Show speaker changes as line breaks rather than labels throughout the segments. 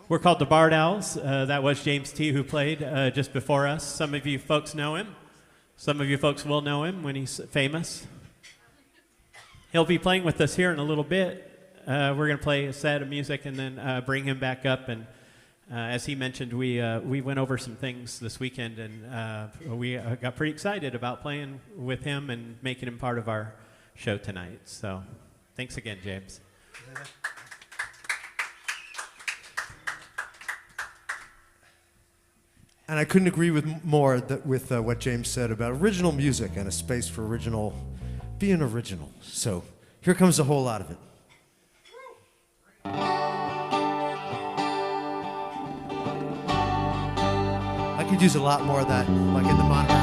We're called the Barred Owls. That was James T. who played just before us. Some of you folks know him. Some of you folks will know him when he's famous. He'll be playing with us here in a little bit. We're going to play a set of music and then bring him back up. And as he mentioned, we went over some things this weekend, and we got pretty excited about playing with him and making him part of our show tonight. So thanks again, James.
And I couldn't agree with with what James said about original music and a space for being original. So here comes a whole lot of it. I could use a lot more of that, like in the monitor.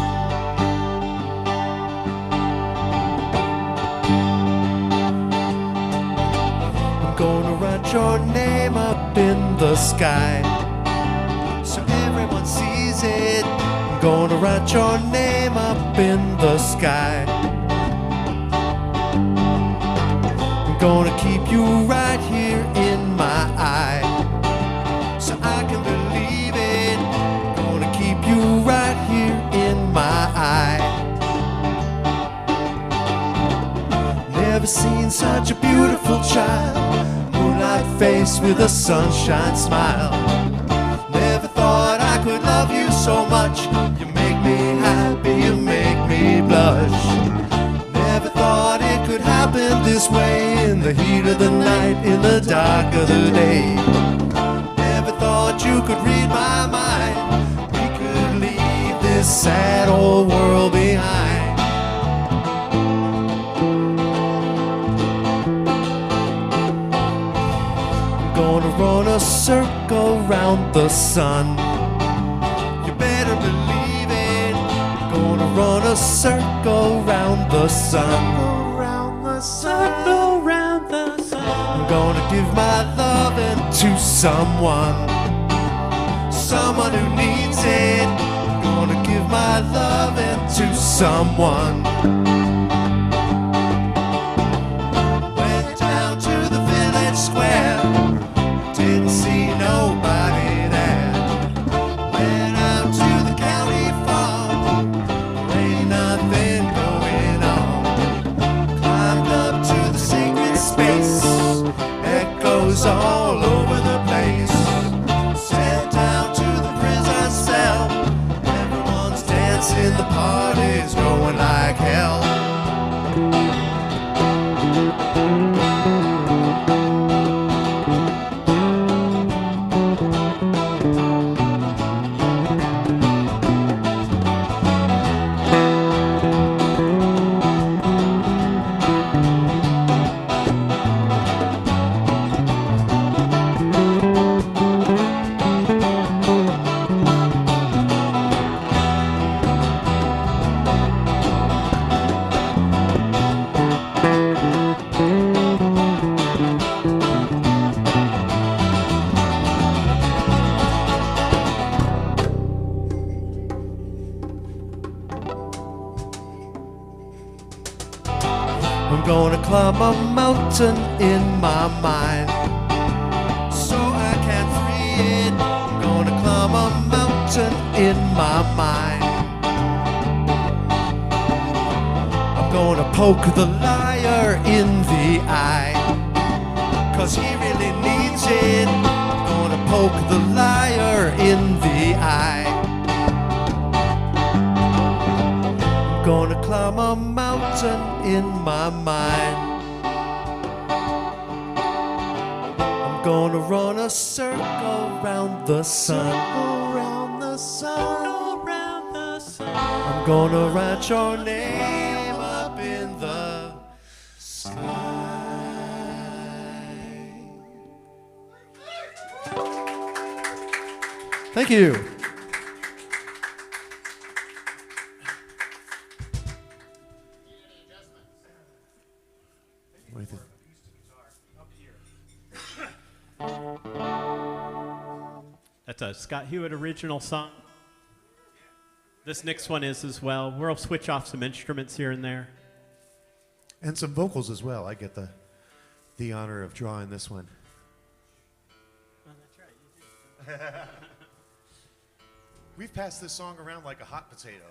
I'm gonna write your name up in the sky so everyone sees it. I'm gonna write your name up in the sky. I'm gonna keep you right here in my eye so I can believe it. I'm gonna keep you right here in my eye. Never seen such a beautiful child, moonlight face with a sunshine smile. Never thought I could love you so much. You make me happy, you make me blush. Never thought it could happen this way, in the heat of the night, in the dark of the day. Never thought you could read my mind. We could leave this sad old world behind. I'm gonna run a circle round the sun. You better believe it. I'm gonna run a circle round the sun.
Circle round the sun.
I'm gonna give my loving to someone who needs it. I'm gonna give my loving to someone. Went down to the village square, didn't see nobody there. Went out to the county farm, there ain't nothing going on. Climbed up to the sacred space, echoes all over the place. Sat down to the prison cell, everyone's dancing, the party's going like hell. I'm gonna climb a mountain in my mind so I can free it. I'm gonna climb a mountain in my mind. I'm gonna poke the liar in the eye, 'cause he really needs it. I'm gonna poke the liar in the eye. I'm gonna climb a mountain in my mind. I'm gonna run a circle round the sun. Around the sun. Around the sun. I'm gonna write your name up in the sky. Thank you.
That's a Scott Hewitt original song. This next one is as well. We'll switch off some instruments here and there.
And some vocals as well. I get the honor of drawing this one.
Oh, that's right. You do.
We've passed this song around like a hot potato.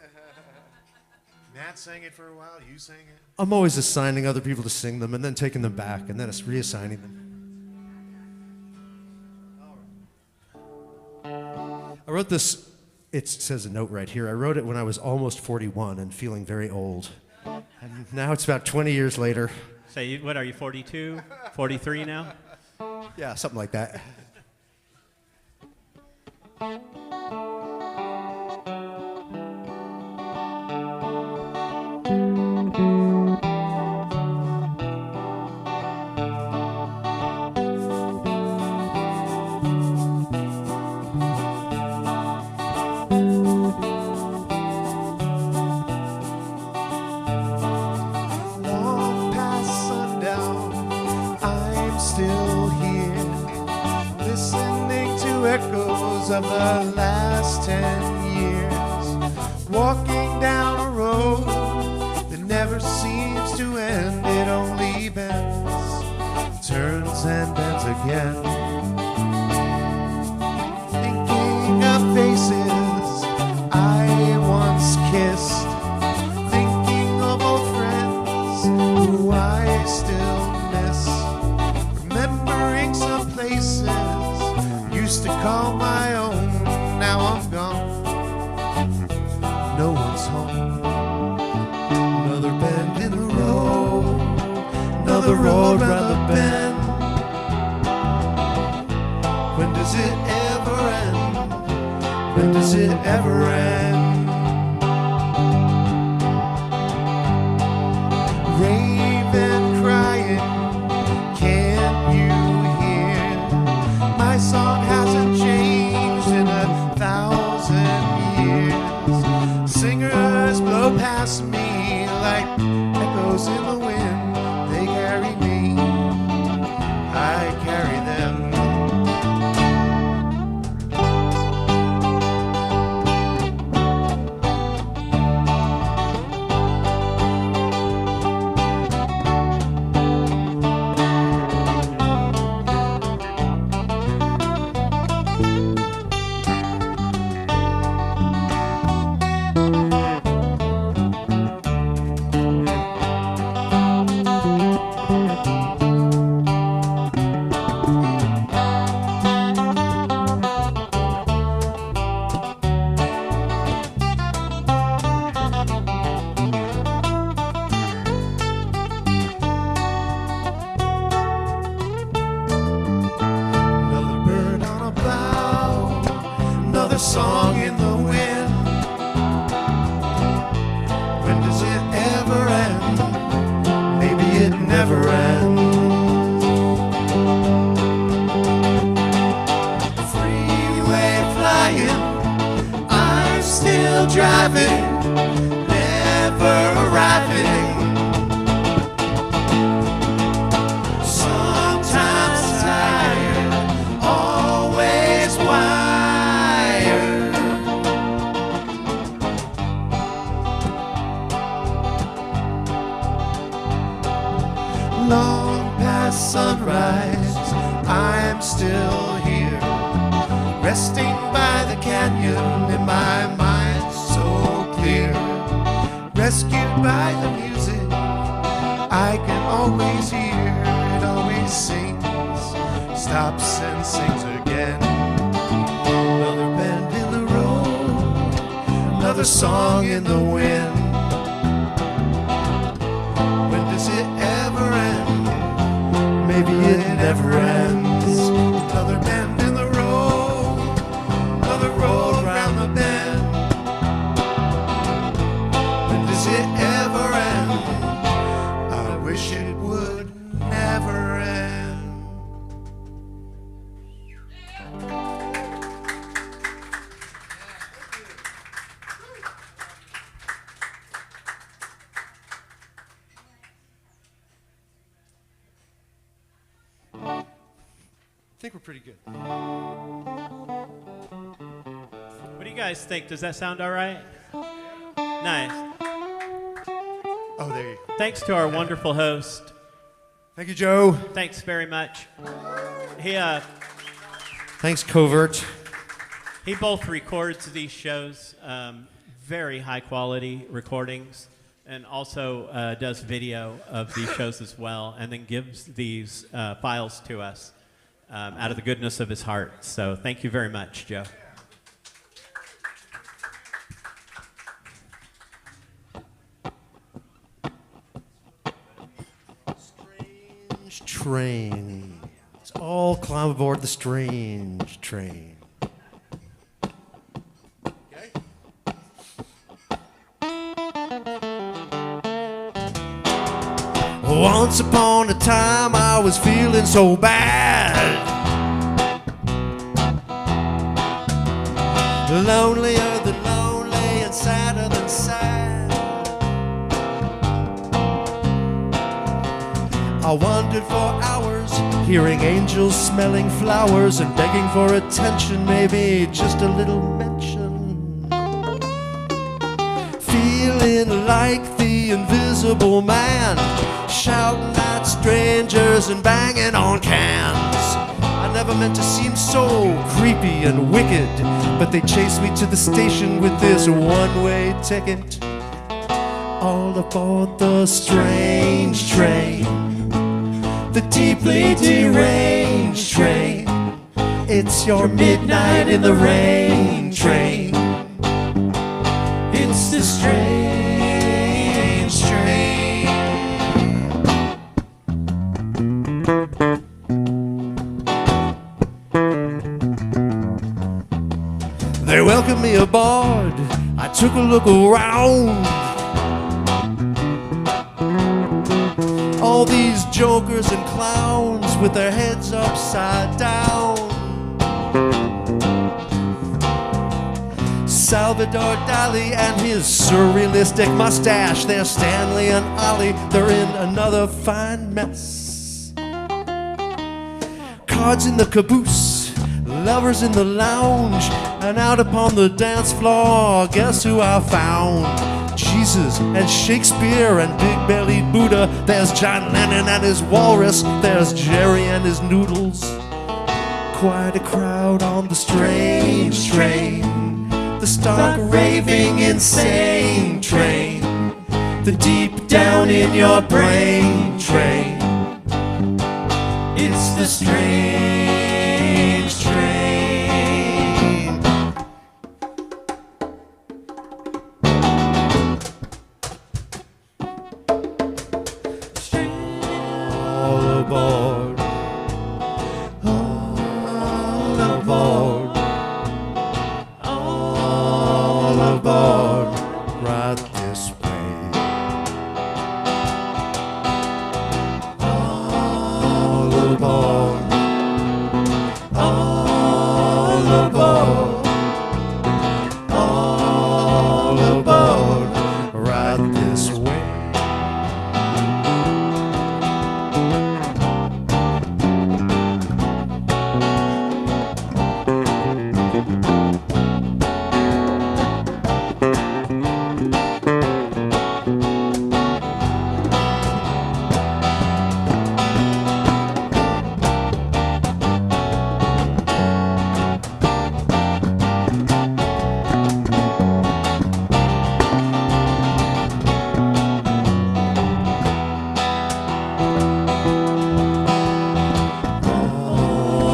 Matt sang it for a while, you sang it.
I'm always assigning other people to sing them and then taking them back and then it's reassigning them. I wrote this, it says a note right here. I wrote it when I was almost 41 and feeling very old. And now it's about 20 years later.
So what are you, 42, 43 now?
Yeah, something like that.
Long past sundown, I'm still here, listening to echoes of the last 10 years. Walking down a road that never seems to end, it only bends, turns and bends again. Thinking of faces I once kissed, thinking of old friends who I still miss, remembering some places used to call my own. Now I'm gone, no one's home. Another bend in the road, another road round the bend. When does it ever end? When does it ever end? Raven crying, can't you hear? My song hasn't changed in 1,000 years. Singers blow past me like echoes in the wind. They carry me, I carry them. Another bird on a bough, another song in the wind. When does it ever end? Maybe it never ends. Freeway flying, I'm still driving, never arriving. Sometimes tired, always wired. Long past sunrise, I'm still here, resting by the canyon in my mind so clear. Rescued by the music I can always hear. It always sings, stops and sings again. Another bend in the road, another song in the wind. When does it ever end? Maybe it never ends. Another bend in the road, another road round the bend. When does it ever end? I wish it would never end. I think we're pretty good.
What do you guys think? Does that sound all right? Nice.
Oh, there you go.
Thanks to our wonderful host.
Thank you, Joe.
Thanks very much. He,
Thanks, Covert.
He both records these shows, very high quality recordings, and also does video of these shows as well, and then gives these files to us out of the goodness of his heart. So thank you very much, Joe.
Strange train. Let's all climb aboard the strange train. Once upon a time I was feeling so bad, lonelier than lonely and sadder than sad. I wandered for hours, hearing angels, smelling flowers, and begging for attention, maybe just a little mention. Feeling like the invisible man, shouting at strangers and banging on cans. I never meant to seem so creepy and wicked, but they chased me to the station with this one-way ticket. All aboard the strange train, the deeply deranged train. It's your midnight in the rain train. It's the strange train. They welcomed me aboard. I took a look around. All these jokers and clowns with their heads upside down. Salvador Dali and his surrealistic mustache. They're Stanley and Ollie. They're in another fine mess. Cards in the caboose, lovers in the lounge, and out upon the dance floor, guess who I found? Jesus and Shakespeare and big-bellied Buddha. There's John Lennon and his walrus. There's Jerry and his noodles. Quite a crowd on the strange train, the stark raving insane train, the deep down in your brain train. It's the strange train. All aboard, all aboard, all aboard, right this way. All aboard, all aboard, all aboard, right this way.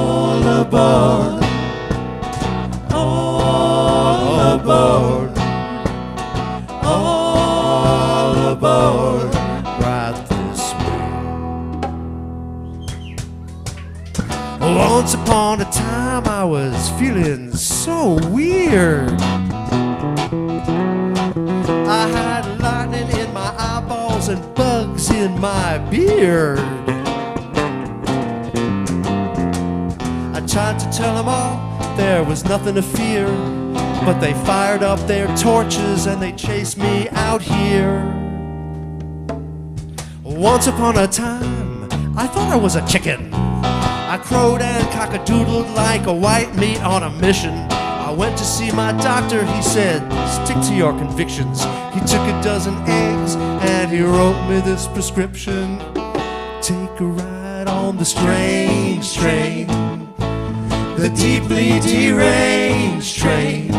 All aboard, all aboard, all aboard, right this way. Once upon a time I was feeling so weird. I had lightning in my eyeballs and bugs in my beard. I tried to tell them all there was nothing to fear, but they fired up their torches and they chased me out here. Once upon a time, I thought I was a chicken. I crowed and cock-a-doodled like a white meat on a mission. I went to see my doctor, he said, stick to your convictions. He took a dozen eggs and he wrote me this prescription. Take a ride on the strange train, the deeply deranged train.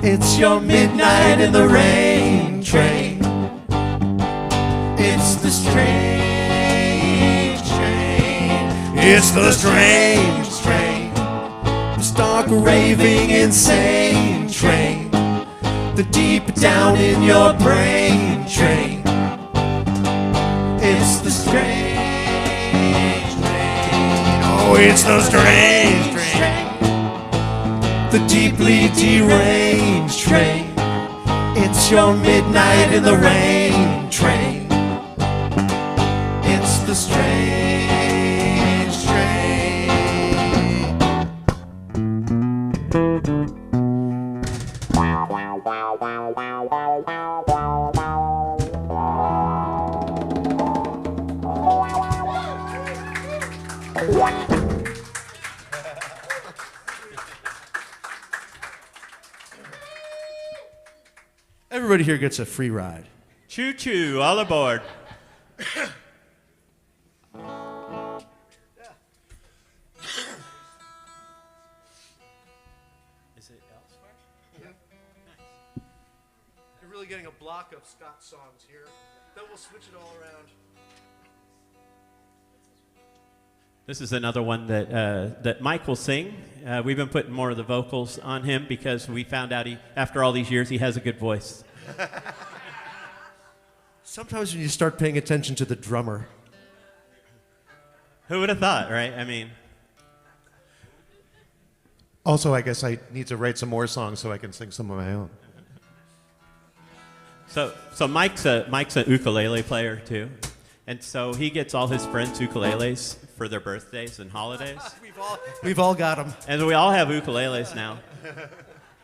It's your midnight in the rain train. It's the strange train. It's the strange train. The stark raving insane train. The deep down in your brain train. It's the strange train. Oh, it's the strange train. The deeply deranged train. It's your midnight in the rain train. It's the strange train.
Everybody here gets a free ride.
Choo-choo, all aboard. Is it elsewhere?
You're really getting a block of Scott songs here. Then we'll switch it all around.
This is another one that Mike will sing. We've been putting more of the vocals on him because we found out after all these years he has a good voice.
Sometimes when you start paying attention to the drummer.
Who would have thought, right? I mean,
Also, I guess I need to write some more songs so I can sing some of my own.
so Mike's an ukulele player too, and so he gets all his friends ukuleles for their birthdays and holidays.
We've all got them.
And we all have ukuleles now.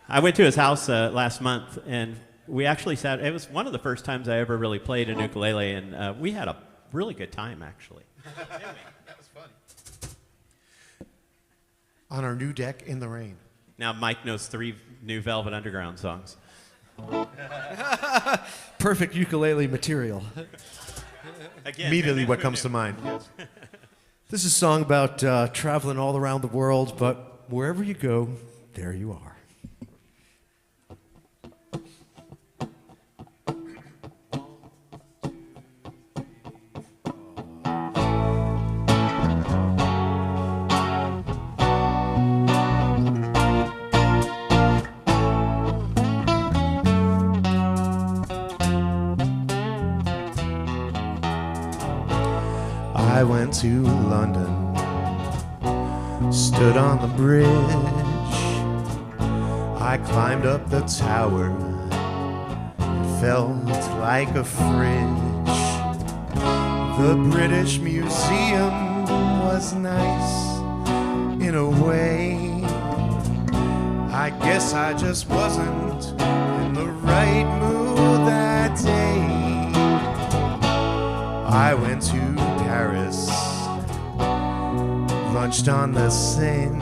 I went to his house last month, and we actually sat. It was one of the first times I ever really played an ukulele, and we had a really good time, actually.
That was fun. On our new deck in the rain.
Now Mike knows 3 new Velvet Underground songs.
Perfect ukulele material.
Again,
Immediately what comes to mind.
This is a song about traveling all around the world, but wherever you go, there you are.
I went to London, stood on the bridge. I climbed up the tower, it felt like a fridge. The British Museum was nice in a way. I guess I just wasn't in the right mood that day. I went to Paris, lunched on the Seine.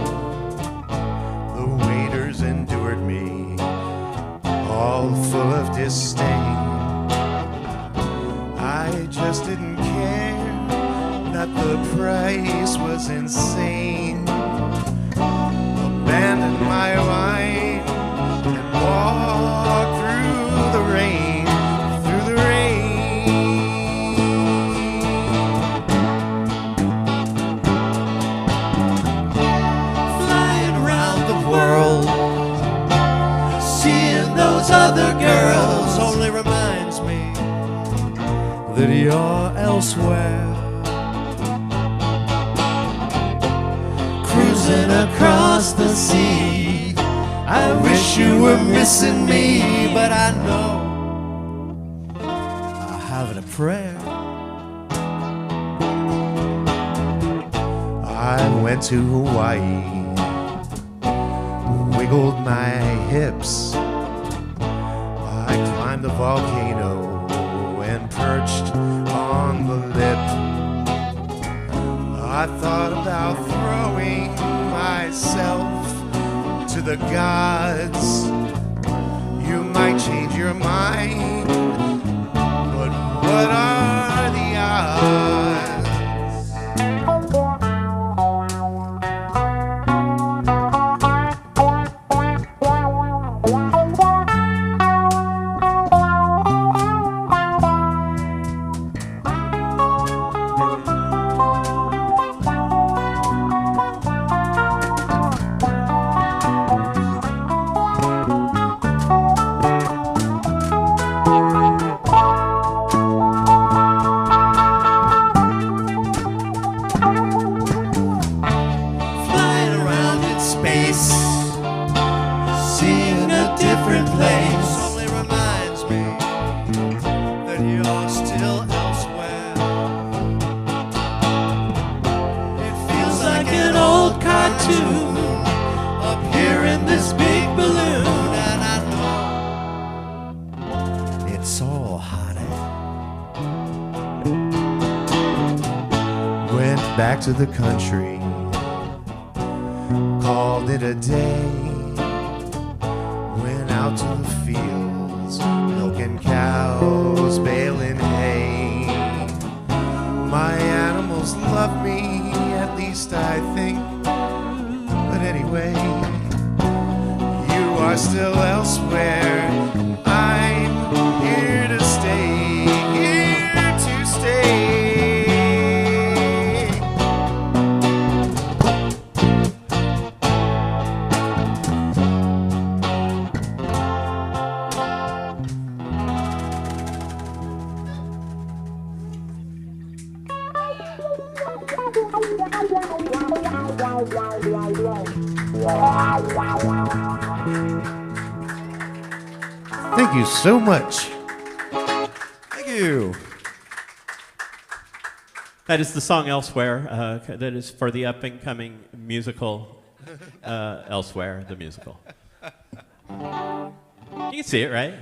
The waiters endured me, all full of disdain. I just didn't care that the price was insane. Abandoned my wine and walked through the rain, through the rain.
Other girls only reminds me
That you're elsewhere.
cruising across the sea. I wish you were missing me, but I know
I'm having a prayer.
I went to Hawaii, wiggled my hips. I climbed the volcano and perched on the lip. I thought about throwing myself to the gods. You might change your mind, but what are the odds?
my tune up here in this big balloon, and I know it's all honey. Went back to the country, called it a day. Went out to the fields, milking cows, baling hay. My animals love me, at least I think. But anyway, you are still elsewhere. I'm here to stay, here to stay. Thank you so much. Thank you.
That is the song Elsewhere. That is for the up-and-coming musical Elsewhere, the musical. You can see it, right?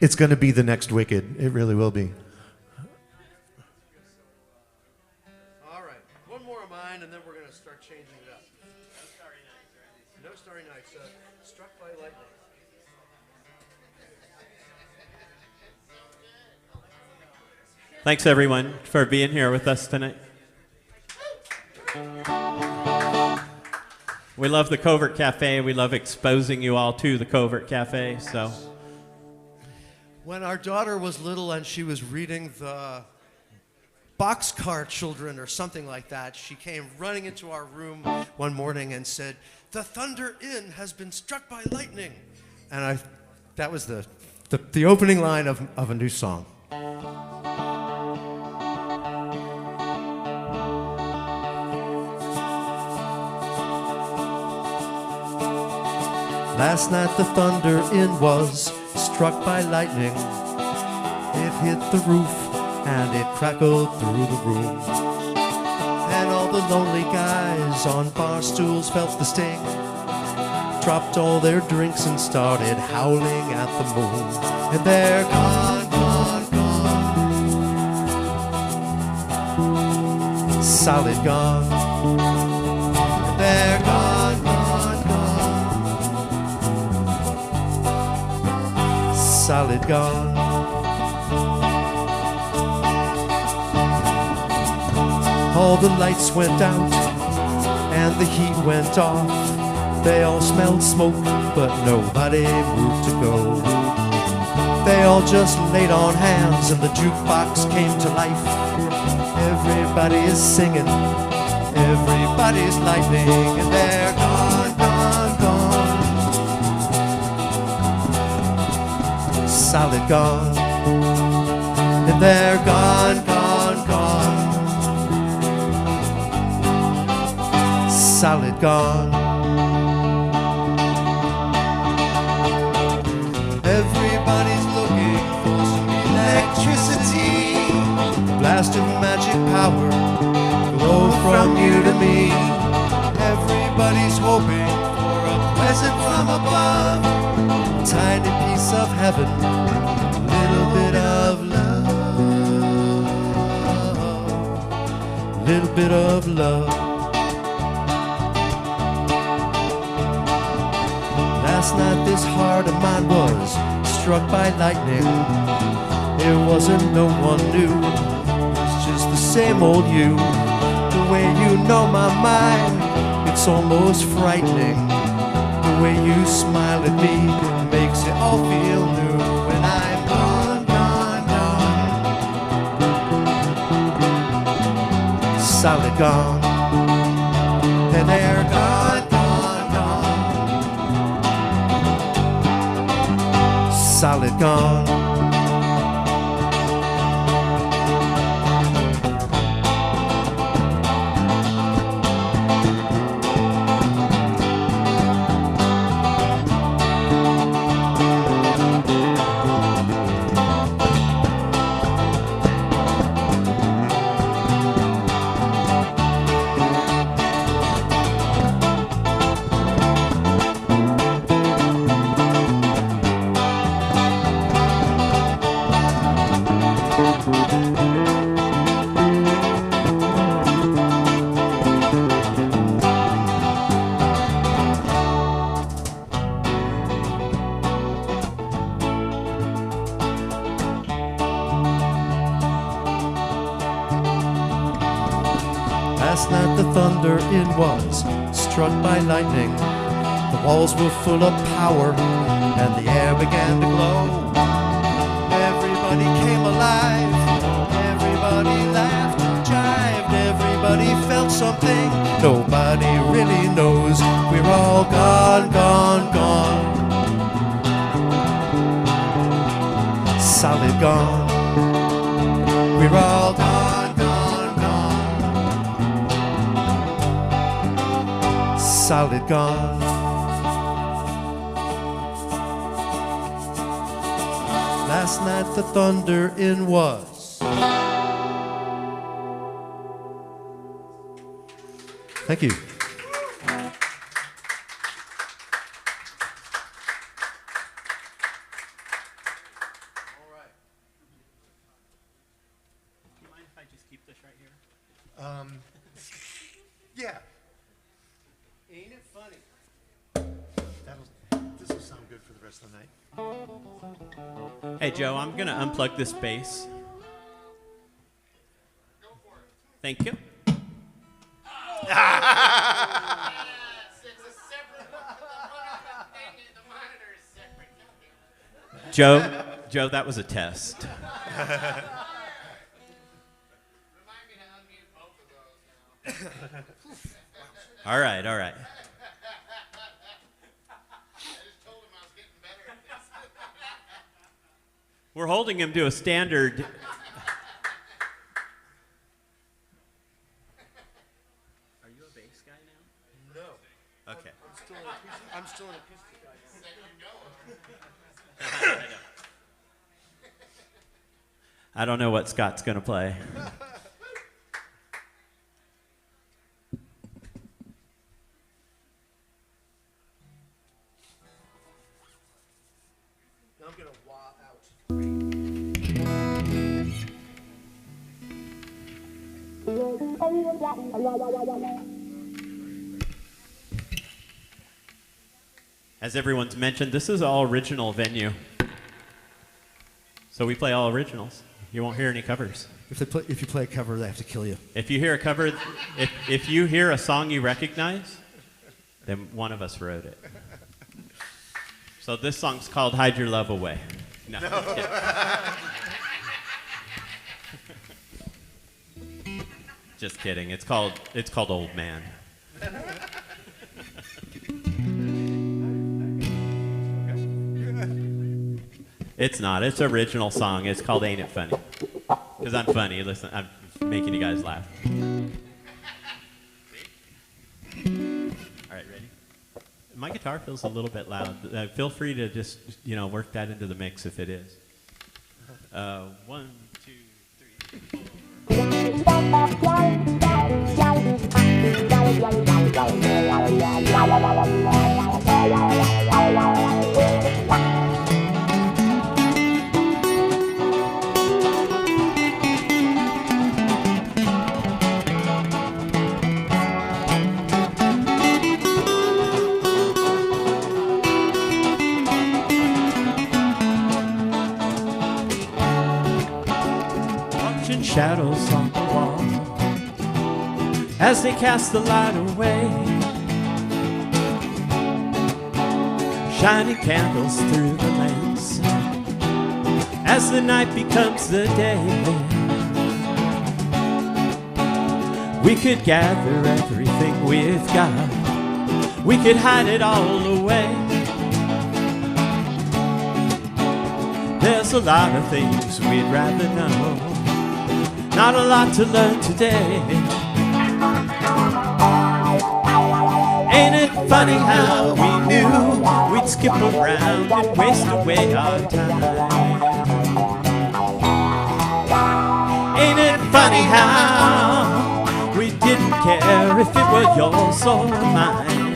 It's going to be the next Wicked. It really will be. All right. One more of mine, and then we're going to start changing it up. No Starry Nights. Struck by Lightning.
Thanks, everyone, for being here with us tonight. We love the Covert Cafe. We love exposing you all to the Covert Cafe. So,
when our daughter was little and she was reading the Boxcar Children or something like that, she came running into our room one morning and said, "The Thunder Inn has been struck by lightning." And that was the opening line of a new song. Last night the Thunder Inn was struck by lightning. It hit the roof and it crackled through the room. And all the lonely guys on bar stools felt the sting, dropped all their drinks and started howling at the moon. And they're gone, gone, gone, solid gone. And they're gone, gone, gone, solid gone. All the lights went out and the heat went off. They all smelled smoke, but nobody moved to go. They all just laid on hands and the jukebox came to life. Everybody is singing, everybody's lightning, and they're gone, gone, gone, solid gone. And they're gone, gone, gone, solid gone. Everybody's looking for some electricity, blast of magic power, glow from you to me. Everybody's hoping for a present from above, a tiny piece of heaven, a little bit of love, little bit of love. Last night this heart of mine was struck by lightning. It wasn't no one new, it's just the same old you. The way you know my mind, it's almost frightening. The way you smile at me makes it all feel new. And I'm gone, gone, gone, solid gone. And they're gone, gone, gone, solid gone. Last night the thunder it was struck by lightning. The walls were full of power and the air began to glow. Everybody came alive, everybody laughed and jived, everybody felt something nobody really knows. We're all gone, gone, gone. Solid gone. We're all gone, gone, gone. Solid gone. Last night the thunder in was. Thank you.
Yeah. Ain't it funny? This will sound good for the rest of the night.
Hey, Joe, I'm going to unplug this bass.
Go for it.
Thank you.
It's a separate thing, and the monitor is separate.
Joe, that was a test.
Remind me to unmute both of those now.
All right.
I just told him I was getting better at this.
We're holding him to a standard. Are you a bass guy now?
No.
Okay.
I'm still an acoustic guy.
I don't know what Scott's going to play.
Now I'm going to wah out.
As everyone's mentioned, this is all original venue. So we play all originals. You won't hear any covers.
If you play a cover, they have to kill you.
If you hear a cover, if you hear a song you recognize, then one of us wrote it. So this song's called Hide Your Love Away. No. Just kidding. It's called Old Man. It's not. It's an original song. It's called Ain't It Funny? Because I'm funny. Listen, I'm making you guys laugh. All right, ready? My guitar feels a little bit loud. Feel free to just, work that into the mix if it is. 1, 2, 3, 4. Watching shadows on the wall as they cast the light away, shining candles through the lamps as the night becomes the day. We could gather everything we've got, we could hide it all away. There's a lot of things we'd rather know, not a lot to learn today. Ain't it funny how we knew we'd skip around and waste away our time? Ain't it funny how we didn't care if it were yours or mine?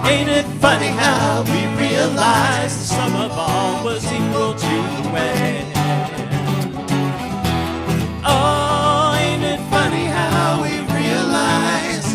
Ain't it funny how we realized the sum of all was equal to the way? Oh, ain't it funny how we realize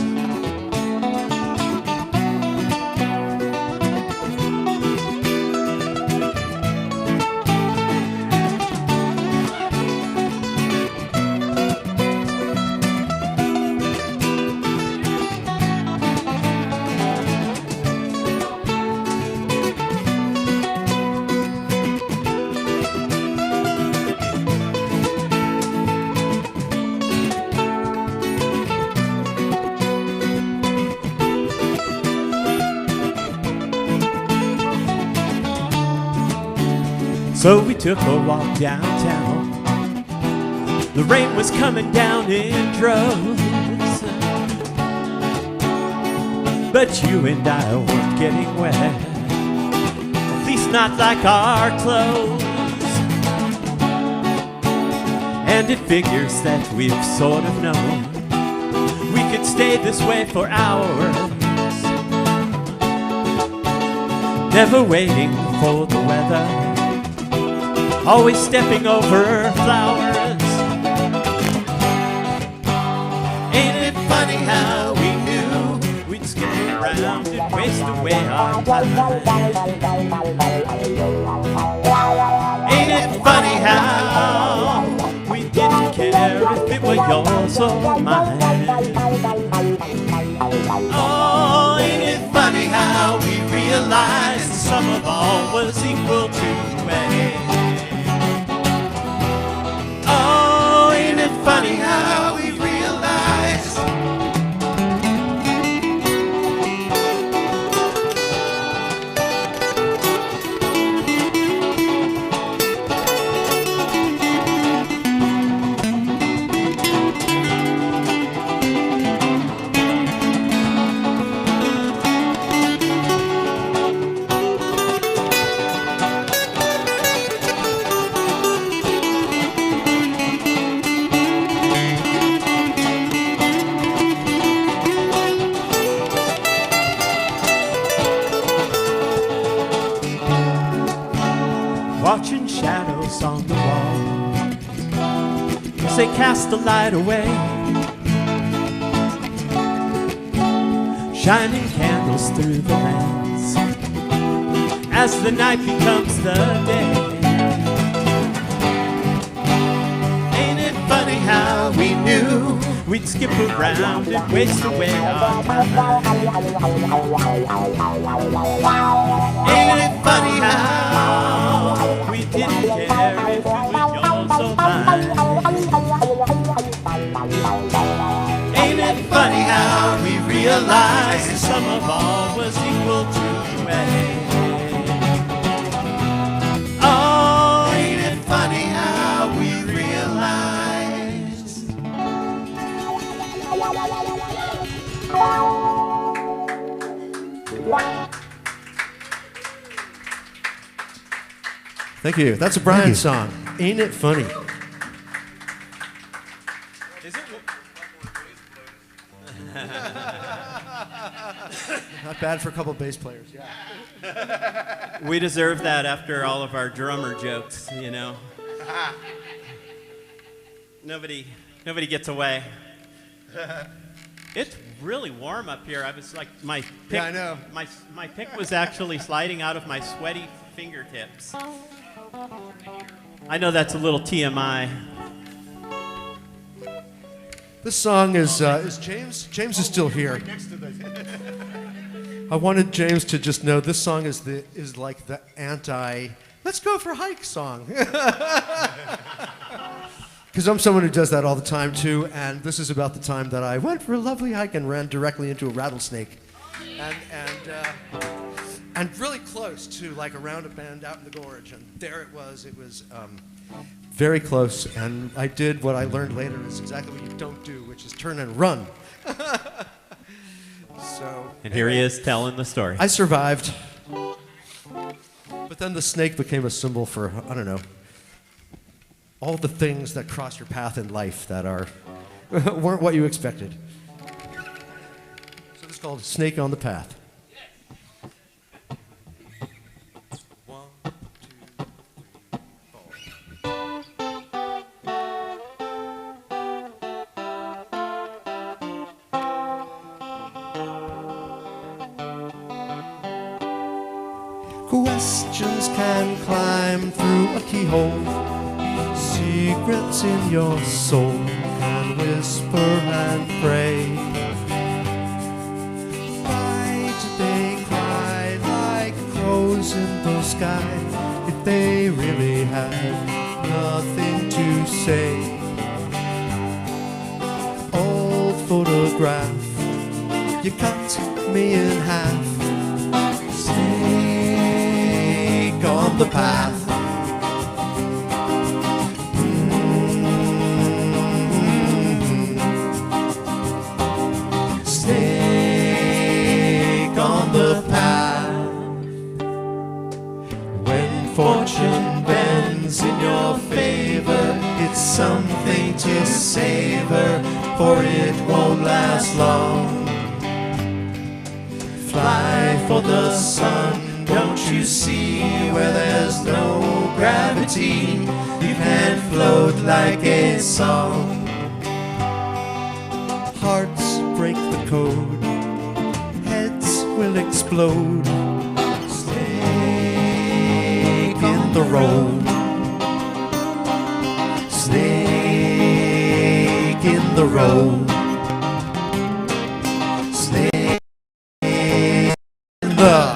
So we took a walk downtown. The rain was coming down in droves, but you and I weren't getting wet, at least not like our clothes. And it figures that we've sort of known we could stay this way for hours, never waiting for the weather, always stepping over flowers. Ain't it funny how we knew we'd skip around and waste away our time? Ain't it funny how we didn't care if it were yours or mine? Oh, ain't it funny how we realized the sum of all was equal to 20? Oh, ain't it funny how we realized? Watching shadows on the wall as they cast the light away, shining candles through the lands as the night becomes the day. Ain't it funny how we knew we'd skip around and waste away our time? Ain't it funny how we didn't care if it was yours or mine? Ain't it funny how we realized the sum of all was equal to 20? Oh, ain't it funny how we realized?
Thank you. That's a Brian song. Ain't it funny?
Is it?
Not bad for a couple of bass players. Yeah.
We deserve that after all of our drummer jokes, you know. Nobody gets away. It's really warm up here. I was like, my pick,
Yeah, I know.
My pick was actually sliding out of my sweaty fingertips. I know that's a little TMI.
This song is James. James is still here. I wanted James to just know this song is like the anti "let's go for a hike" song. Because I'm someone who does that all the time too, and this is about the time that I went for a lovely hike and ran directly into a rattlesnake, and really close to like around a bend out in the gorge, and there it was. It was very close, and I did what I learned later is exactly what you don't do, which is turn and run.
And here he is telling the story.
I survived, but then the snake became a symbol for, I don't know, all the things that cross your path in life that weren't what you expected. So this is called Snake on the Path. One, two, Questions can climb through a keyhole. Secrets in your soul can whisper and pray. Why do they cry like crows in the sky if they really have nothing to say? Old photograph, you cut me in half. Snake on the path. for it won't last long. Fly for the sun, don't you see, where there's no gravity, you can float like a song. Hearts break the code, heads will explode. Snake in the road, snake in the road, snake in the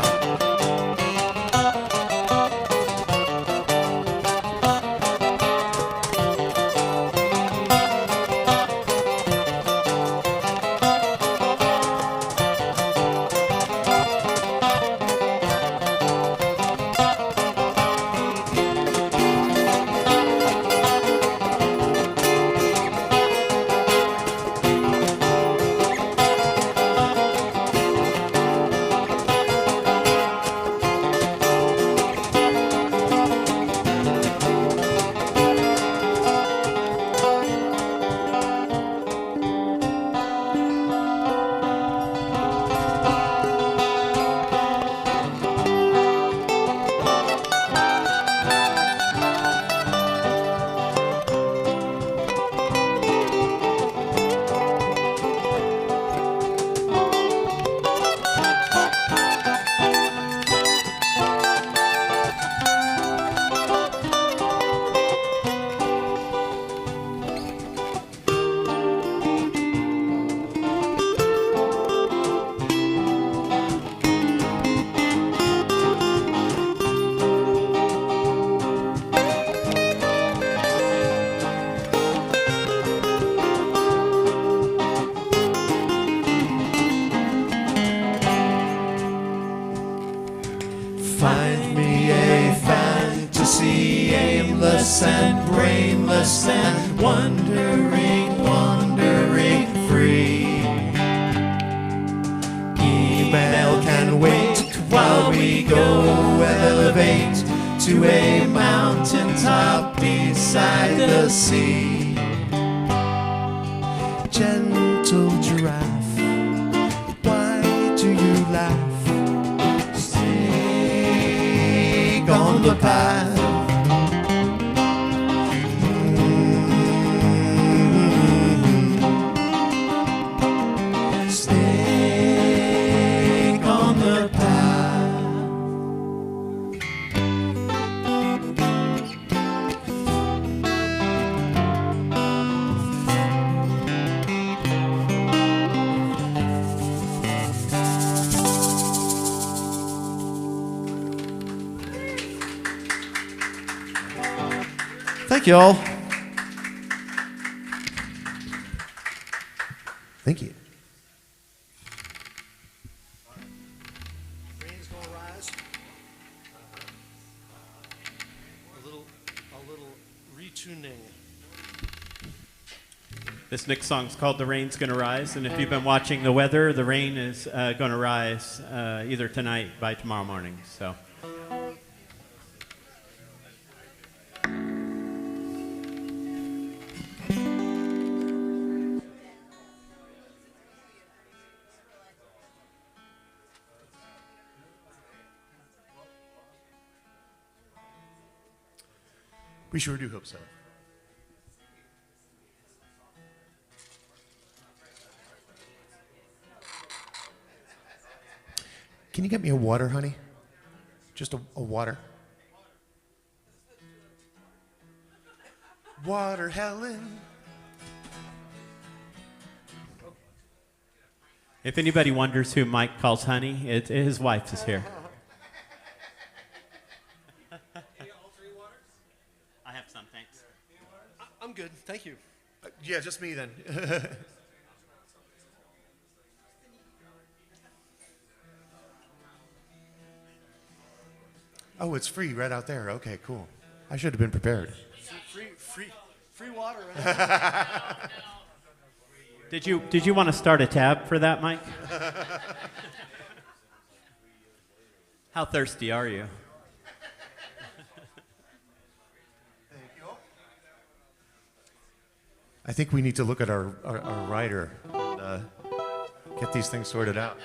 find me a fantasy, aimless and brainless and wandering, wandering free. Email can wait while we go elevate to a mountaintop beside the sea. Gentle giraffe, why do you laugh? On the path, snake on the path. Thank you all. Thank you.
Rain's gonna rise. A little retuning.
This next song's called The Rain's Gonna Rise, and if you've been watching the weather, the rain is going to rise either tonight by tomorrow morning. So.
We sure do hope so. Can you get me a water, honey? Just a water. Water, Helen.
If anybody wonders who Mike calls honey, his wife is here. I have some, thanks.
I'm good, thank you. Yeah, just me then. Oh, it's free right out there. Okay, cool. I should have been prepared. Free water. Right?
Did you want to start a tab for that, Mike? How thirsty are you?
Thank you. I think we need to look at our writer and get these things sorted out.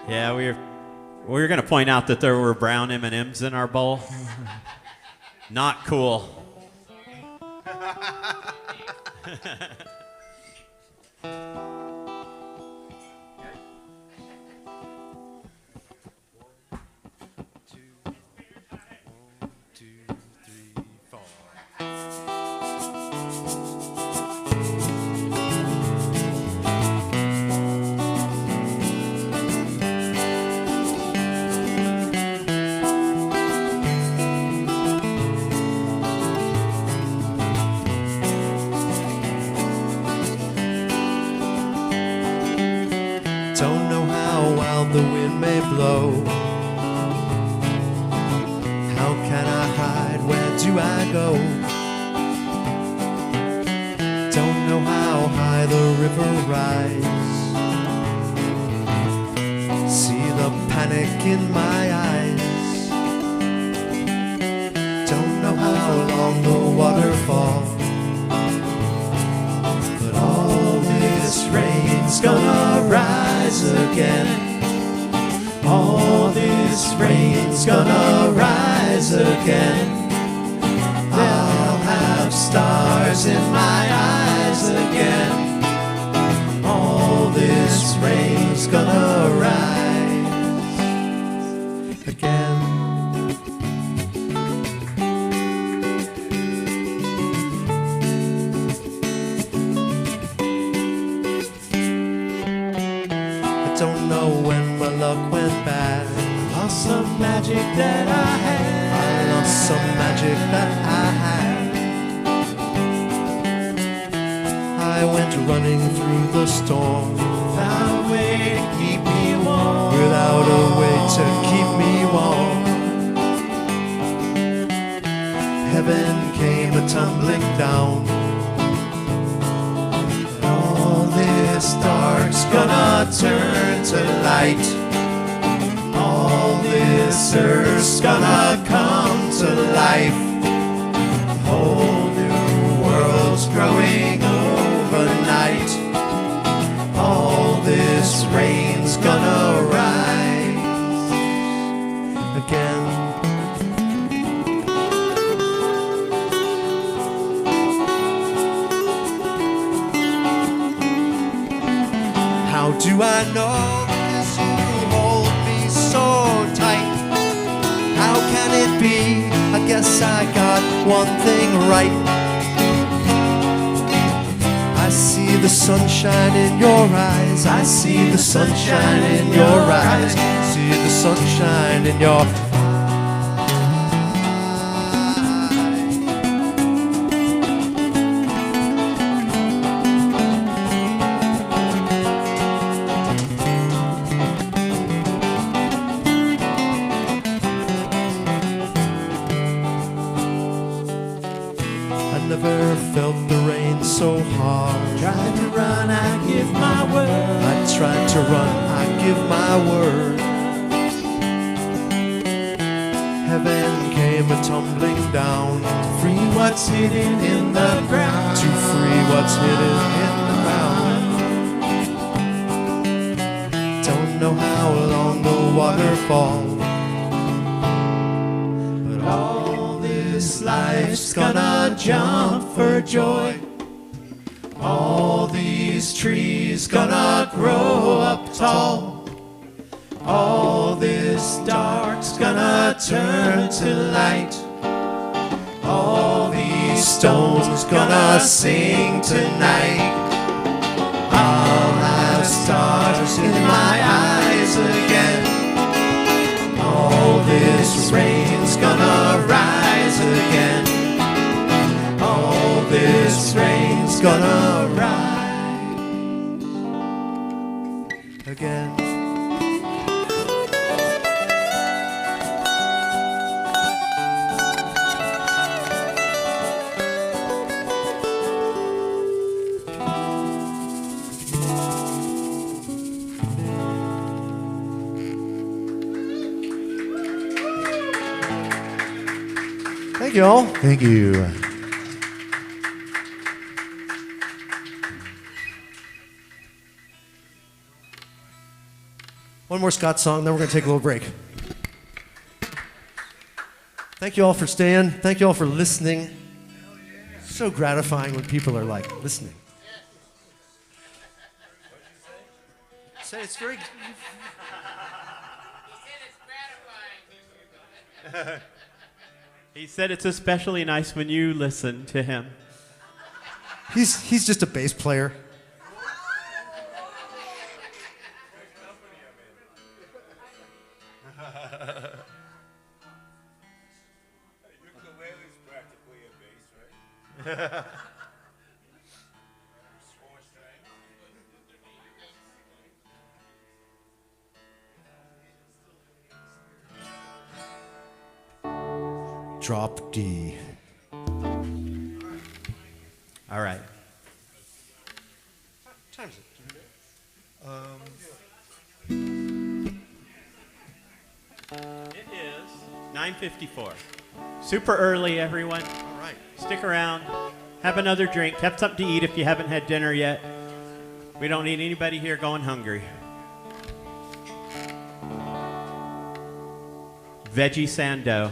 Yeah, we were going to point out that there were brown M&Ms in our bowl. Not cool.
Don't know how wild the wind may blow. How can I hide? Where do I go? Don't know how high the river rises. See the panic in my eyes. Don't know how long the water falls. But all this rain's gonna rise again. All this rain's gonna rise again. I'll have stars in my eyes again. All this rain's gonna rise again. Don't know when my luck went bad. I lost some magic that I had. I lost some magic that I had. I went running through the storm without a way to keep me warm. Without a way to keep me warm. Heaven came a-tumbling down. This dark's gonna turn to light. All this earth's gonna come to life. A whole new world's growing overnight. All this rain's gonna rise again. How do I know? 'Cause you hold me so tight. How can it be? I guess I got one thing right. I see the sunshine in your eyes. I see the sunshine in your eyes. See the sunshine in your eyes. Never felt the rain so hard. Tried to run, I give my word. I tried to run, I give my word. Heaven came a-tumbling down to free what's hidden in the ground. To free what's hidden in the ground. Don't know how long the water falls. This life's gonna jump for joy. All these trees gonna grow up tall. All this dark's gonna turn to light. All these stones gonna sing tonight. I'll have stars in my eyes again. All this rain's gonna rise again. All this rain's gonna rise again. Thank you all. Thank you. One more Scott song, then we're going to take a little break. Thank you all for staying. Thank you all for listening. So gratifying when people are like listening. Say it's very.
He said it's especially nice when you listen to him.
He's just a bass player.
Ukulele's practically a bass, right?
Drop D.
All right.
What time is it?
It is 9:54. Super early, everyone.
All right.
Stick around. Have another drink. Have something to eat if you haven't had dinner yet. We don't need anybody here going hungry. Veggie Sando.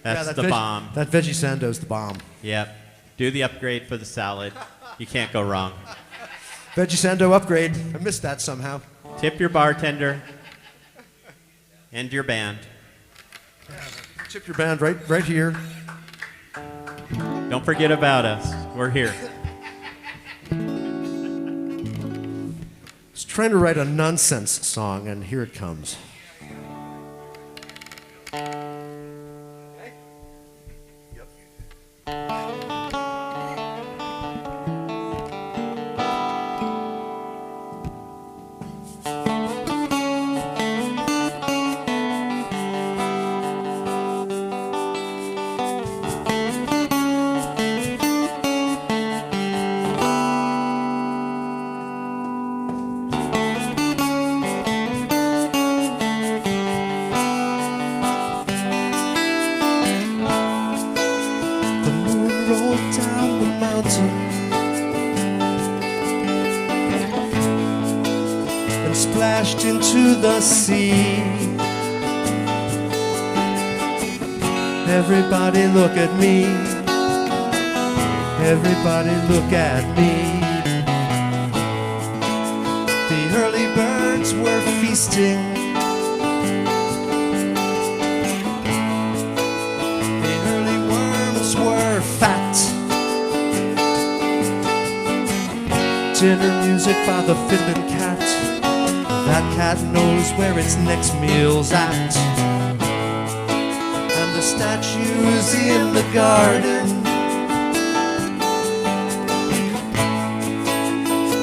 That's the bomb.
That veggie sando's the bomb.
Yep. Do the upgrade for the salad. You can't go wrong.
Veggie sando upgrade. I missed that somehow.
Tip your bartender and your band.
Tip your band right here.
Don't forget about us. We're here.
I was trying to write a nonsense song, and here it comes. Splashed into the sea. Everybody look at me. Everybody look at me. The early birds were feasting. The early worms were fat. Dinner music by the fiddling cat. That cat knows where its next meal's at. And the statues in the garden,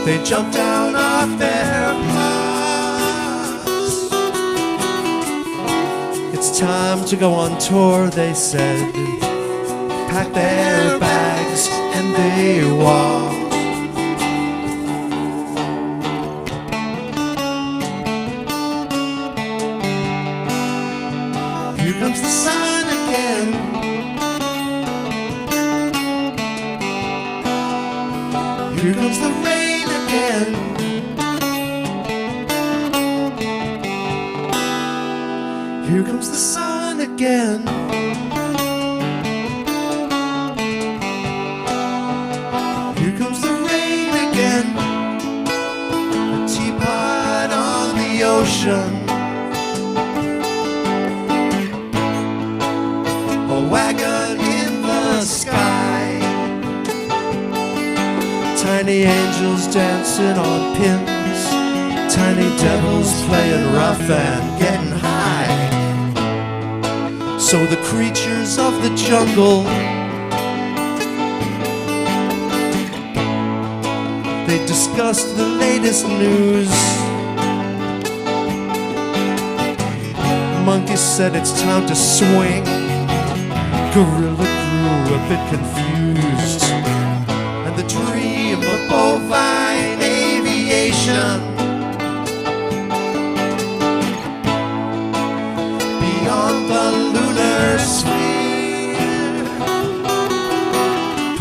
they jump down off their paws. It's time to go on tour, they said. Pack their bags and they walk. Here comes the sun again. Here comes the rain again. Here comes the sun again. Here comes the rain again. A teapot on the ocean. Wagon in the sky. Tiny angels dancing on pins. Tiny devils playing rough and getting high. So the creatures of the jungle, they discussed the latest news. Monkey said it's time to swing. Gorilla grew a bit confused. And the dream of bovine aviation beyond the lunar sphere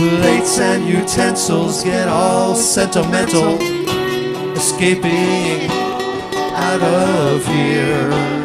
Plates and utensils get all sentimental, escaping out of here.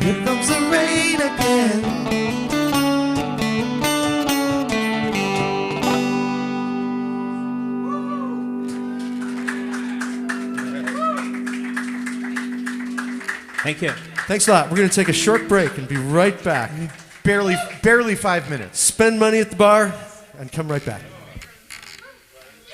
Here comes the rain again.
Thank you.
Thanks a lot. We're going to take a short break and be right back.
Barely 5 minutes.
Spend money at the bar and come right back.